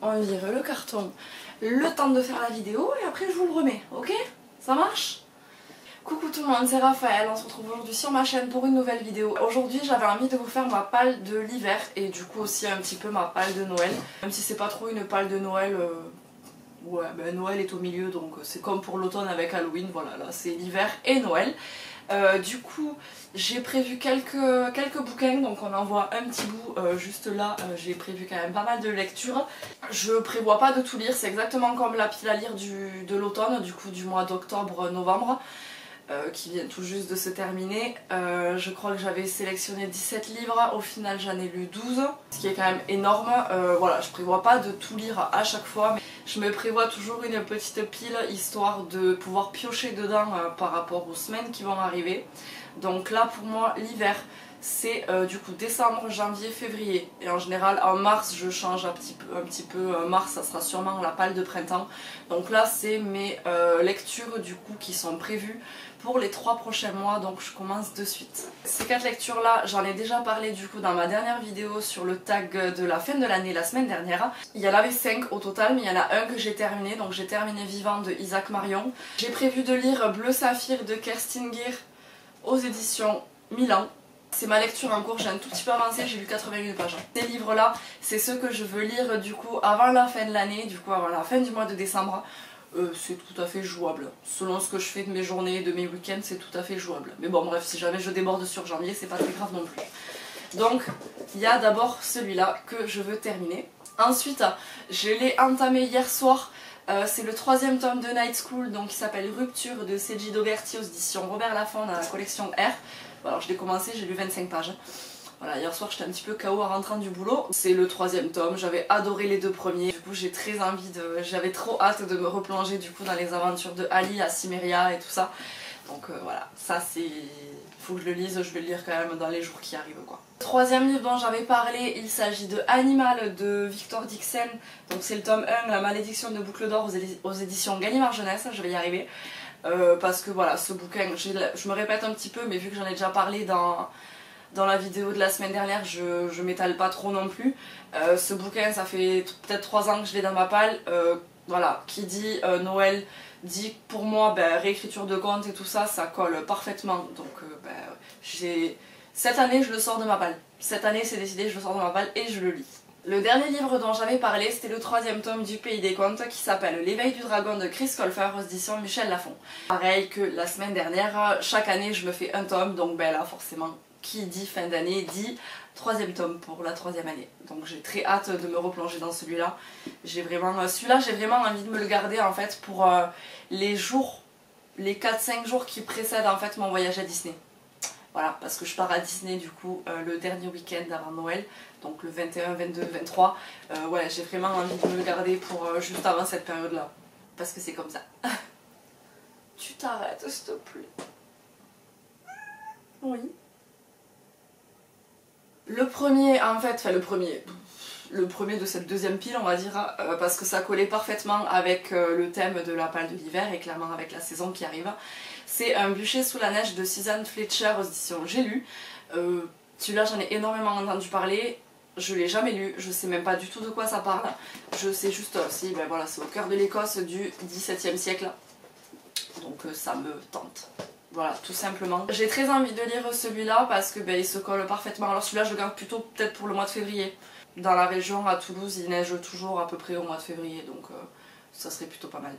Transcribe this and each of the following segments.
on vire le carton, le temps de faire la vidéo et après je vous le remets, ok? Ça marche? Coucou tout le monde, c'est Raphaël, on se retrouve aujourd'hui sur ma chaîne pour une nouvelle vidéo. Aujourd'hui j'avais envie de vous faire ma palle de l'hiver et du coup aussi un petit peu ma palle de Noël. Même si c'est pas trop une palle de Noël, ouais, ben Noël est au milieu donc c'est comme pour l'automne avec Halloween, voilà, là c'est l'hiver et Noël. Du coup j'ai prévu quelques bouquins, donc on en voit un petit bout juste là. J'ai prévu quand même pas mal de lectures. Je prévois pas de tout lire, c'est exactement comme la pile à lire de l'automne, du coup du mois d'octobre-novembre. Qui vient tout juste de se terminer. Je crois que j'avais sélectionné 17 livres, au final j'en ai lu 12, ce qui est quand même énorme. Voilà, je prévois pas de tout lire à chaque fois, mais je me prévois toujours une petite pile histoire de pouvoir piocher dedans par rapport aux semaines qui vont arriver. Donc là pour moi l'hiver c'est du coup décembre, janvier, février, et en général en mars je change un petit peu. Mars ça sera sûrement la palle de printemps. Donc là c'est mes lectures du coup qui sont prévues pour les 3 prochains mois, donc je commence de suite. Ces 4 lectures là j'en ai déjà parlé du coup dans ma dernière vidéo sur le tag de la fin de l'année la semaine dernière. Il y en avait 5 au total, mais il y en a un que j'ai terminé, donc j'ai terminé Vivant de Isaac Marion. J'ai prévu de lire Bleu Saphir de Kerstin Gier aux éditions Milan. C'est ma lecture en cours, j'ai un tout petit peu avancé, j'ai lu 81 pages. Ces livres-là, c'est ceux que je veux lire du coup avant la fin de l'année, du coup avant la fin du mois de décembre. C'est tout à fait jouable. Selon ce que je fais de mes journées, de mes week-ends, c'est tout à fait jouable. Mais bon bref, si jamais je déborde sur janvier, c'est pas très grave non plus. Donc, il y a d'abord celui-là que je veux terminer. Ensuite, je l'ai entamé hier soir. C'est le 3e tome de Night School, donc qui s'appelle Rupture de Seiji Dogerty aux éditions Robert Laffont dans la collection R. Alors je l'ai commencé, j'ai lu 25 pages. Voilà, hier soir j'étais un petit peu KO en rentrant du boulot. C'est le 3e tome, j'avais adoré les 2 premiers. Du coup j'ai très envie j'avais trop hâte de me replonger du coup dans les aventures de Ali à Cimmeria et tout ça. Donc voilà, ça c'est... faut que je le lise, je vais le lire quand même dans les jours qui arrivent quoi. Le 3e livre dont j'avais parlé, il s'agit de Animal de Victor Dixon. Donc c'est le tome 1, La malédiction de Boucle d'Or aux éditions Gallimard Jeunesse, je vais y arriver. Parce que voilà, ce bouquin, je me répète un petit peu, mais vu que j'en ai déjà parlé dans la vidéo de la semaine dernière, je m'étale pas trop non plus. Ce bouquin, ça fait peut-être 3 ans que je l'ai dans ma palle. Voilà, qui dit Noël, dit pour moi ben, réécriture de contes et tout ça, ça colle parfaitement. Donc cette année, je le sors de ma palle. Cette année, c'est décidé, je le sors de ma palle et je le lis. Le dernier livre dont j'avais parlé, c'était le 3e tome du Pays des Contes qui s'appelle L'éveil du dragon de Chris Colfer aux éditions Michel Lafon. Pareil que la semaine dernière, chaque année je me fais un tome, donc ben là forcément, qui dit fin d'année dit 3e tome pour la 3e année. Donc j'ai très hâte de me replonger dans celui-là. Celui-là j'ai vraiment envie de me le garder en fait pour les jours, les 4-5 jours qui précèdent en fait mon voyage à Disney. Voilà, parce que je pars à Disney du coup le dernier week-end avant Noël, donc le 21, 22, 23. Ouais, j'ai vraiment envie de me le garder pour juste avant cette période-là. Parce que c'est comme ça. Tu t'arrêtes, s'il te plaît. Oui. Le premier, en fait, enfin le premier de cette 2e pile on va dire, parce que ça collait parfaitement avec le thème de la palle de l'hiver et clairement avec la saison qui arrive. C'est Un bûcher sous la neige de Suzanne Fletcher aux éditions J'ai lu. Celui-là j'en ai énormément entendu parler, je l'ai jamais lu, je sais même pas du tout de quoi ça parle. Je sais juste, si, ben voilà, c'est au cœur de l'Écosse du XVIIe siècle, donc ça me tente. Voilà, tout simplement. J'ai très envie de lire celui-là parce que ben, il se colle parfaitement. Alors celui-là je le garde plutôt peut-être pour le mois de février. Dans la région, à Toulouse, il neige toujours à peu près au mois de février, donc ça serait plutôt pas mal.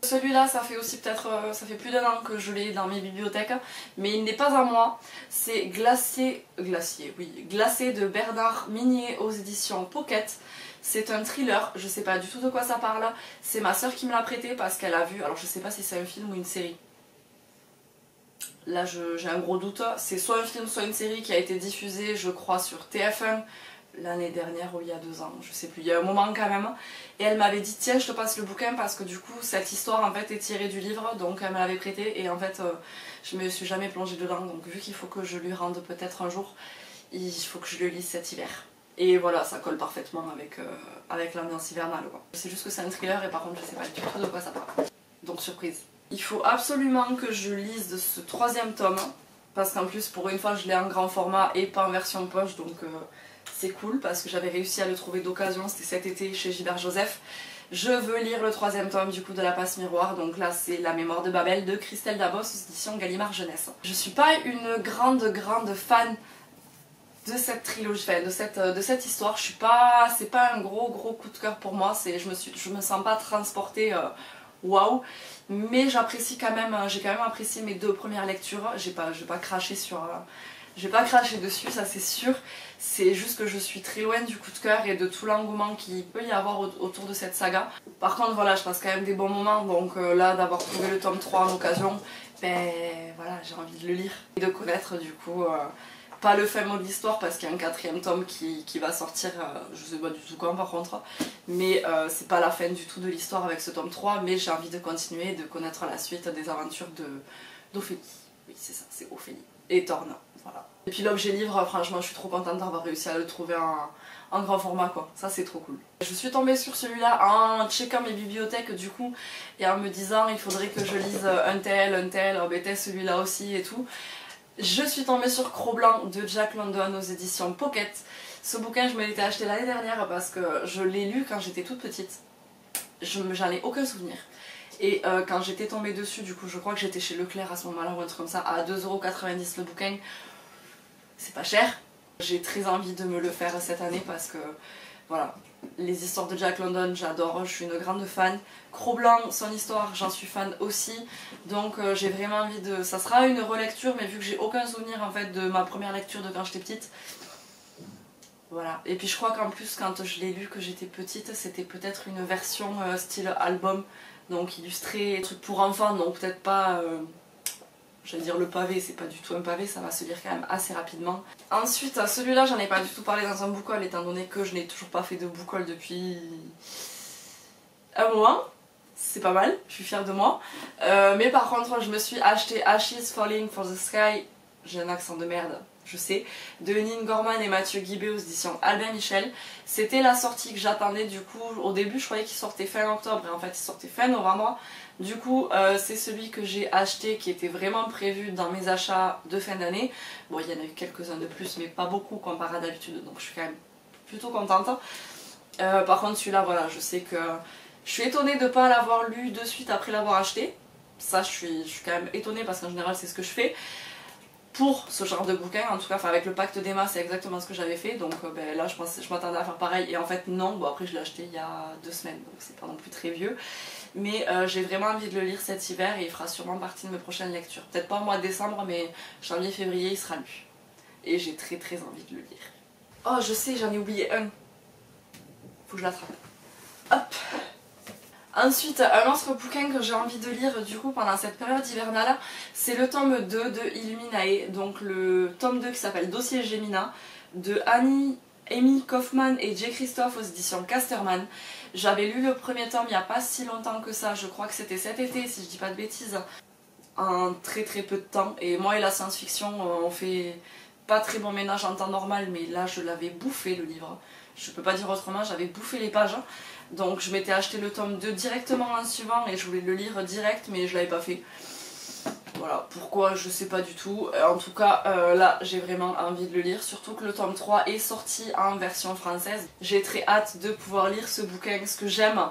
Celui-là, ça fait aussi peut-être, ça fait plus d'1 an que je l'ai dans mes bibliothèques, mais il n'est pas à moi. C'est Glacé de Bernard Minier aux éditions Pocket. C'est un thriller, je sais pas du tout de quoi ça parle. C'est ma soeur qui me l'a prêté parce qu'elle a vu, alors je sais pas si c'est un film ou une série. Là j'ai un gros doute, c'est soit un film soit une série qui a été diffusée je crois sur TF1 l'année dernière ou il y a 2 ans, je sais plus, il y a un moment quand même. Et elle m'avait dit tiens je te passe le bouquin parce que du coup cette histoire en fait est tirée du livre, donc elle me l'avait prêté et en fait je me suis jamais plongée dedans, donc vu qu'il faut que je lui rende peut-être un jour, il faut que je le lise cet hiver. Et voilà, ça colle parfaitement avec l'ambiance hivernale quoi. C'est juste que c'est un thriller et par contre je sais pas du tout de quoi ça parle. Donc surprise. Il faut absolument que je lise ce 3e tome, parce qu'en plus pour une fois je l'ai en grand format et pas en version poche, donc c'est cool parce que j'avais réussi à le trouver d'occasion, c'était cet été chez Gilbert Joseph. Je veux lire le 3e tome du coup de La Passe Miroir, donc là c'est La Mémoire de Babel de Christelle Dabos, édition Gallimard Jeunesse. Je suis pas une grande fan de cette trilogie, enfin de cette histoire, je suis pas, c'est pas un gros coup de cœur pour moi, je me sens pas transportée waouh, mais j'apprécie quand même, j'ai quand même apprécié mes 2 premières lectures, je vais pas cracher sur... je vais pas cracher dessus, ça c'est sûr, c'est juste que je suis très loin du coup de cœur et de tout l'engouement qu'il peut y avoir autour de cette saga. Par contre voilà, je passe quand même des bons moments, donc là d'avoir trouvé le tome 3 en occasion, ben voilà, j'ai envie de le lire et de connaître du coup... pas le fin mot de l'histoire parce qu'il y a un 4e tome qui va sortir, je sais pas du tout quand par contre, mais c'est pas la fin du tout de l'histoire avec ce tome 3, mais j'ai envie de continuer, de connaître la suite des aventures d'Ophélie. Oui c'est ça, c'est Ophélie. Et Thorn, voilà. Et puis l'objet livre, franchement je suis trop contente d'avoir réussi à le trouver en grand format quoi, ça c'est trop cool. Je suis tombée sur celui-là en checkant mes bibliothèques du coup, et en me disant il faudrait que je lise un tel, oh ben celui-là aussi et tout. Je suis tombée sur Cro-Blanc de Jack London aux éditions Pocket. Ce bouquin je me l'étais acheté l'année dernière parce que je l'ai lu quand j'étais toute petite. J'en ai aucun souvenir. Et quand j'étais tombée dessus, du coup je crois que j'étais chez Leclerc à ce moment-là ou un truc comme ça, à 2,90 € le bouquin. C'est pas cher. J'ai très envie de me le faire cette année parce que voilà, les histoires de Jack London j'adore, je suis une grande fan. Cro-Blanc, son histoire, j'en suis fan aussi. Donc j'ai vraiment envie de... Ça sera une relecture mais vu que j'ai aucun souvenir en fait de ma première lecture de quand j'étais petite. Voilà, et puis je crois qu'en plus quand je l'ai lu que j'étais petite, c'était peut-être une version style album, donc illustré, truc pour enfants, donc peut-être pas... J'allais dire le pavé, c'est pas du tout un pavé, ça va se lire quand même assez rapidement. Ensuite, celui-là, j'en ai pas du tout parlé dans un book haul, étant donné que je n'ai toujours pas fait de book haul depuis un mois. C'est pas mal, je suis fière de moi. Mais par contre, je me suis acheté Ashes Falling for the Sky, j'ai un accent de merde, je sais, de Nine Gorman et Mathieu Guibé aux éditions Albin Michel. C'était la sortie que j'attendais du coup, au début je croyais qu'il sortait fin octobre et en fait il sortait fin novembre. Du coup c'est celui que j'ai acheté qui était vraiment prévu dans mes achats de fin d'année. Bon il y en a eu quelques-uns de plus mais pas beaucoup comparé à d'habitude donc je suis quand même plutôt contente. Par contre celui-là voilà, je sais que je suis étonnée de ne pas l'avoir lu de suite après l'avoir acheté. Ça je suis quand même étonnée parce qu'en général c'est ce que je fais. Pour ce genre de bouquin, en tout cas avec le pacte d'Emma c'est exactement ce que j'avais fait, donc ben, là je m'attendais à faire pareil et en fait non, bon après je l'ai acheté il y a 2 semaines donc c'est pas non plus très vieux, mais j'ai vraiment envie de le lire cet hiver et il fera sûrement partie de mes prochaines lectures, peut-être pas au mois de décembre mais janvier février il sera lu et j'ai très envie de le lire. Oh je sais, j'en ai oublié un, faut que je l'attrape. Hop. Ensuite, un autre bouquin que j'ai envie de lire du coup pendant cette période hivernale, c'est le tome 2 de Illuminae, donc le tome 2 qui s'appelle Dossier Gemina, de Amy Kaufman et Jay Christophe aux éditions Casterman. J'avais lu le premier tome il n'y a pas si longtemps que ça, je crois que c'était cet été si je dis pas de bêtises, en très peu de temps, et moi et la science-fiction on fait pas très bon ménage en temps normal, mais là je l'avais bouffé le livre, je peux pas dire autrement, j'avais bouffé les pages. Donc je m'étais acheté le tome 2 directement en suivant et je voulais le lire direct mais je l'avais pas fait. Voilà, pourquoi je sais pas du tout. En tout cas là j'ai vraiment envie de le lire, surtout que le tome 3 est sorti en version française. J'ai très hâte de pouvoir lire ce bouquin. Ce que j'aime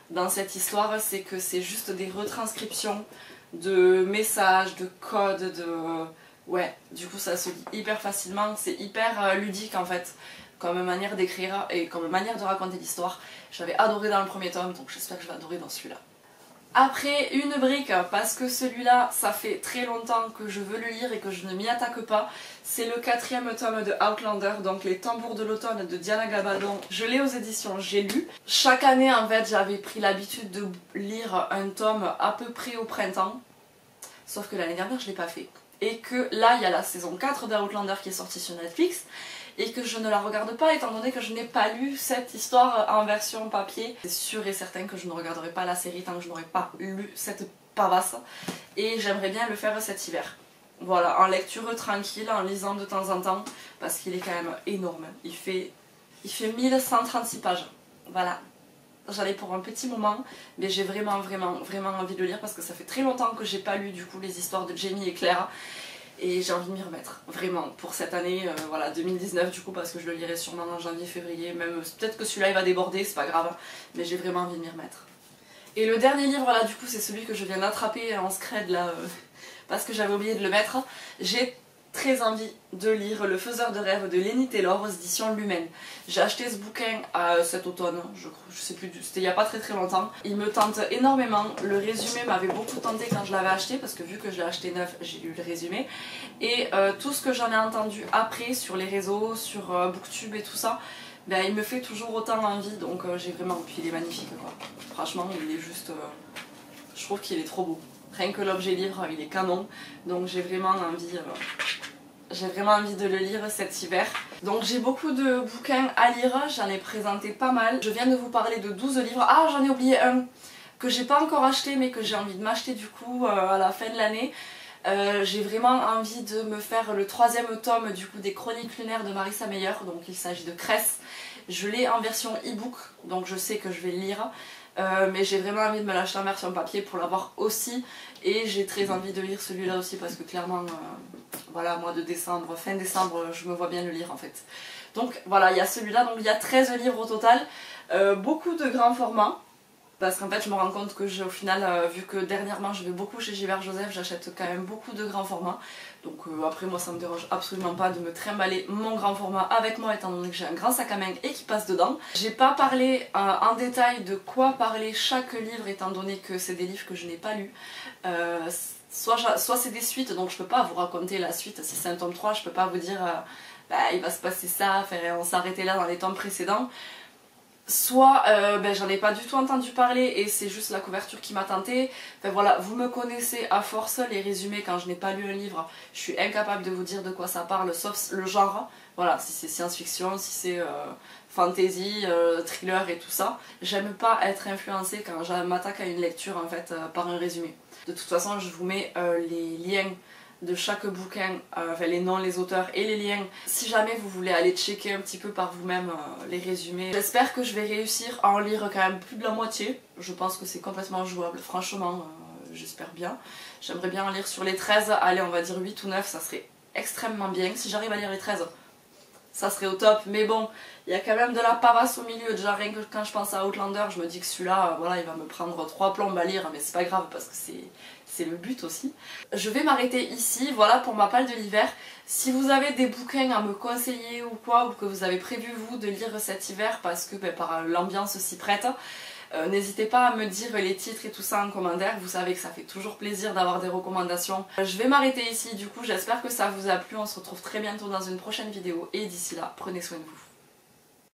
dans cette histoire c'est que c'est juste des retranscriptions de messages, de codes, de... Ouais, du coup ça se lit hyper facilement, c'est hyper ludique en fait. Comme manière d'écrire et comme manière de raconter l'histoire. J'avais adoré dans le premier tome, donc j'espère que je vais adorer dans celui-là. Après, une brique, parce que celui-là, ça fait très longtemps que je veux le lire et que je ne m'y attaque pas. C'est le 4e tome de Outlander, donc Les Tambours de l'automne de Diana Gabaldon. Je l'ai aux éditions J'ai lu. Chaque année, en fait, j'avais pris l'habitude de lire un tome à peu près au printemps. Sauf que l'année dernière, je ne l'ai pas fait. Et que là, il y a la saison 4 d'Outlander qui est sortie sur Netflix. Et que je ne la regarde pas étant donné que je n'ai pas lu cette histoire en version papier. C'est sûr et certain que je ne regarderai pas la série tant que je n'aurai pas lu cette pavasse. Et j'aimerais bien le faire cet hiver. Voilà, en lecture tranquille, en lisant de temps en temps, parce qu'il est quand même énorme. Il fait 1136 pages. Voilà. J'en ai pour un petit moment, mais j'ai vraiment envie de le lire parce que ça fait très longtemps que j'ai pas lu du coup les histoires de Jamie et Claire. et j'ai envie de m'y remettre, vraiment, pour cette année, voilà, 2019 du coup, parce que je le lirai sûrement en janvier, février, même peut-être que celui-là il va déborder, c'est pas grave, mais j'ai vraiment envie de m'y remettre. Et le dernier livre là du coup c'est celui que je viens d'attraper en scred là, parce que j'avais oublié de le mettre. J'ai très envie de lire Le Faiseur de rêves de Lenny Taylor aux éditions Lumen. J'ai acheté ce bouquin cet automne, je sais plus, c'était il y a pas très longtemps. Il me tente énormément, le résumé m'avait beaucoup tenté quand je l'avais acheté, parce que vu que je l'ai acheté neuf, j'ai lu le résumé. Et tout ce que j'en ai entendu après sur les réseaux, sur Booktube et tout ça, ben, il me fait toujours autant envie, donc j'ai vraiment... Puis il est magnifique quoi, franchement il est juste... je trouve qu'il est trop beau. Rien que l'objet livre, il est canon, donc j'ai vraiment envie de le lire cet hiver. Donc j'ai beaucoup de bouquins à lire, j'en ai présenté pas mal. Je viens de vous parler de 12 livres. Ah, j'en ai oublié un que j'ai pas encore acheté mais que j'ai envie de m'acheter du coup à la fin de l'année. J'ai vraiment envie de me faire le 3e tome du coup des Chroniques lunaires de Marissa Meyer, donc il s'agit de Cress. Je l'ai en version e-book, donc je sais que je vais le lire. Mais j'ai vraiment envie de me l'acheter en version papier pour l'avoir aussi, et j'ai très envie de lire celui-là aussi parce que clairement voilà, mois de décembre, fin décembre, je me vois bien le lire en fait. Donc voilà, il y a celui-là, donc il y a 13 livres au total, beaucoup de grands formats. Parce qu'en fait je me rends compte que au final, vu que dernièrement je vais beaucoup chez Gilbert Joseph, j'achète quand même beaucoup de grands formats. Donc après moi ça me dérange absolument pas de me trimballer mon grand format avec moi étant donné que j'ai un grand sac à main et qui passe dedans. J'ai pas parlé en détail de quoi parler chaque livre étant donné que c'est des livres que je n'ai pas lus. Soit c'est des suites, donc je peux pas vous raconter la suite. Si c'est un tome 3, je peux pas vous dire bah, il va se passer ça, on s'est arrêté là dans les tomes précédents. Soit ben, j'en ai pas du tout entendu parler et c'est juste la couverture qui m'a tenté. Enfin voilà, vous me connaissez à force, les résumés quand je n'ai pas lu un livre, je suis incapable de vous dire de quoi ça parle, sauf le genre. Voilà, si c'est science-fiction, si c'est fantasy, thriller et tout ça. J'aime pas être influencée quand je m'attaque à une lecture en fait par un résumé. De toute façon, je vous mets les liens de chaque bouquin, enfin les noms, les auteurs et les liens, si jamais vous voulez aller checker un petit peu par vous-même les résumés. J'espère que je vais réussir à en lire quand même plus de la moitié. Je pense que c'est complètement jouable, franchement, j'espère bien. J'aimerais bien en lire sur les 13, allez on va dire 8 ou 9, ça serait extrêmement bien. Si j'arrive à lire les 13, ça serait au top, mais bon, il y a quand même de la pavasse au milieu. Déjà rien que quand je pense à Outlander, je me dis que celui-là, voilà, il va me prendre 3 plombes à lire, mais c'est pas grave parce que c'est le but aussi. Je vais m'arrêter ici, voilà pour ma palle de l'hiver. Si vous avez des bouquins à me conseiller ou quoi, ou que vous avez prévu vous de lire cet hiver parce que ben, par l'ambiance s'y prête, n'hésitez pas à me dire les titres et tout ça en commentaire, vous savez que ça fait toujours plaisir d'avoir des recommandations. Je vais m'arrêter ici du coup, j'espère que ça vous a plu, on se retrouve très bientôt dans une prochaine vidéo et d'ici là, prenez soin de vous.